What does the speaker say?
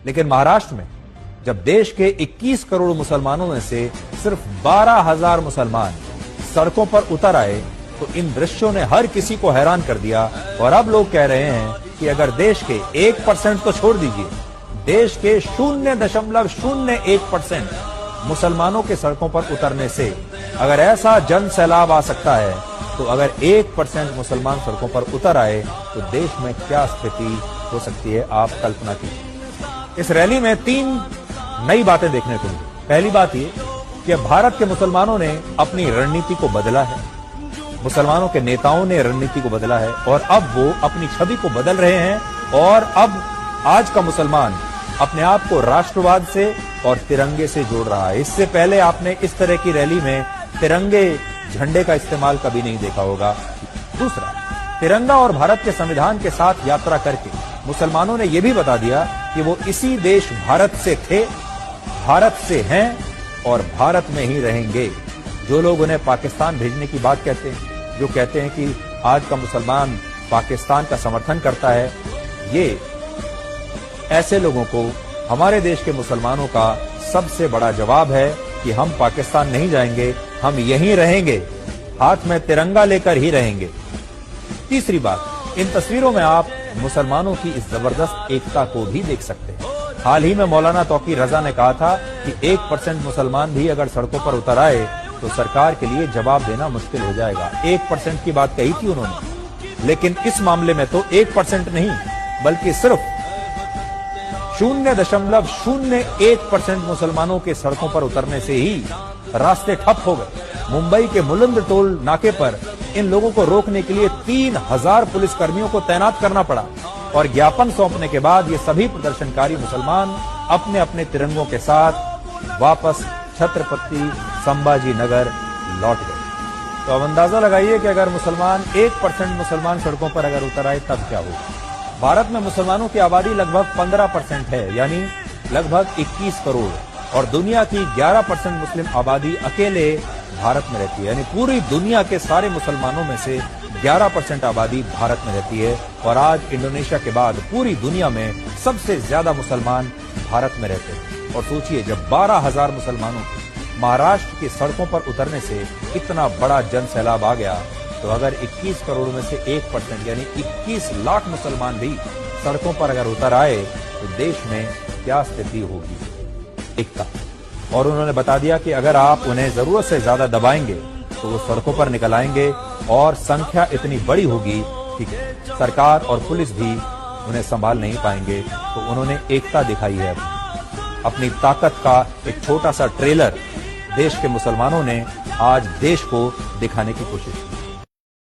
लेकिन महाराष्ट्र में जब देश के 21 करोड़ मुसलमानों में से सिर्फ 12,000 मुसलमान सड़कों पर उतर आए तो इन दृश्यों ने हर किसी को हैरान कर दिया। और अब लोग कह रहे हैं कि अगर देश के 1% तो छोड़ दीजिए, देश के 0.01% मुसलमानों के सड़कों पर उतरने से अगर ऐसा जन सैलाब आ सकता है, तो अगर 1% मुसलमान सड़कों पर उतर आए तो देश में क्या स्थिति हो सकती है, आप कल्पना कीजिए। इस रैली में 3 नई बातें देखने को मिली। पहली बात ये कि भारत के मुसलमानों ने अपनी रणनीति को बदला है, मुसलमानों के नेताओं ने रणनीति को बदला है और अब वो अपनी छवि को बदल रहे हैं। और अब आज का मुसलमान अपने आप को राष्ट्रवाद से और तिरंगे से जोड़ रहा है। इससे पहले आपने इस तरह की रैली में तिरंगे झंडे का इस्तेमाल कभी नहीं देखा होगा। दूसरा, तिरंगा और भारत के संविधान के साथ यात्रा करके मुसलमानों ने यह भी बता दिया कि वो इसी देश भारत से थे, भारत से हैं और भारत में ही रहेंगे। जो लोग उन्हें पाकिस्तान भेजने की बात कहते हैं, जो कहते हैं कि आज का मुसलमान पाकिस्तान का समर्थन करता है, ये ऐसे लोगों को हमारे देश के मुसलमानों का सबसे बड़ा जवाब है कि हम पाकिस्तान नहीं जाएंगे, हम यहीं रहेंगे, हाथ में तिरंगा लेकर ही रहेंगे। तीसरी बात, इन तस्वीरों में आप मुसलमानों की इस जबरदस्त एकता को भी देख सकते हैं। हाल ही में मौलाना तौकी रजा ने कहा था कि 1% मुसलमान भी अगर सड़कों पर उतर आए तो सरकार के लिए जवाब देना मुश्किल हो जाएगा। 1% की बात कही थी उन्होंने, लेकिन इस मामले में तो 1% नहीं बल्कि सिर्फ 0.01% मुसलमानों के सड़कों पर उतरने से ही रास्ते ठप हो गए। मुंबई के मुलंद टोल नाके पर इन लोगों को रोकने के लिए 3,000 पुलिसकर्मियों को तैनात करना पड़ा और ज्ञापन सौंपने के बाद ये सभी प्रदर्शनकारी मुसलमान अपने अपने तिरंगों के साथ वापस छत्रपति संभाजी नगर लौट गए। तो अब अंदाजा लगाइए कि अगर 1% मुसलमान सड़कों पर अगर उतर आए तब क्या होगा। भारत में मुसलमानों की आबादी लगभग 15% है, यानी लगभग 21 करोड़, और दुनिया की 11% मुस्लिम आबादी अकेले भारत में रहती है, यानी पूरी दुनिया के सारे मुसलमानों में से 11% आबादी भारत में रहती है। और आज इंडोनेशिया के बाद पूरी दुनिया में सबसे ज्यादा मुसलमान भारत में रहते हैं। और सोचिए, जब 12,000 मुसलमानों को महाराष्ट्र की सड़कों पर उतरने से इतना बड़ा जन सैलाब आ गया, तो अगर 21 करोड़ में से 1% यानी 21 लाख मुसलमान भी सड़कों पर अगर उतर आए तो देश में क्या स्थिति होगी, एकता। और उन्होंने बता दिया कि अगर आप उन्हें जरूरत से ज्यादा दबाएंगे तो वो सड़कों पर निकल आएंगे और संख्या इतनी बड़ी होगी कि सरकार और पुलिस भी उन्हें संभाल नहीं पाएंगे। तो उन्होंने एकता दिखाई है, अपनी ताकत का एक छोटा सा ट्रेलर देश के मुसलमानों ने आज देश को दिखाने की कोशिश की।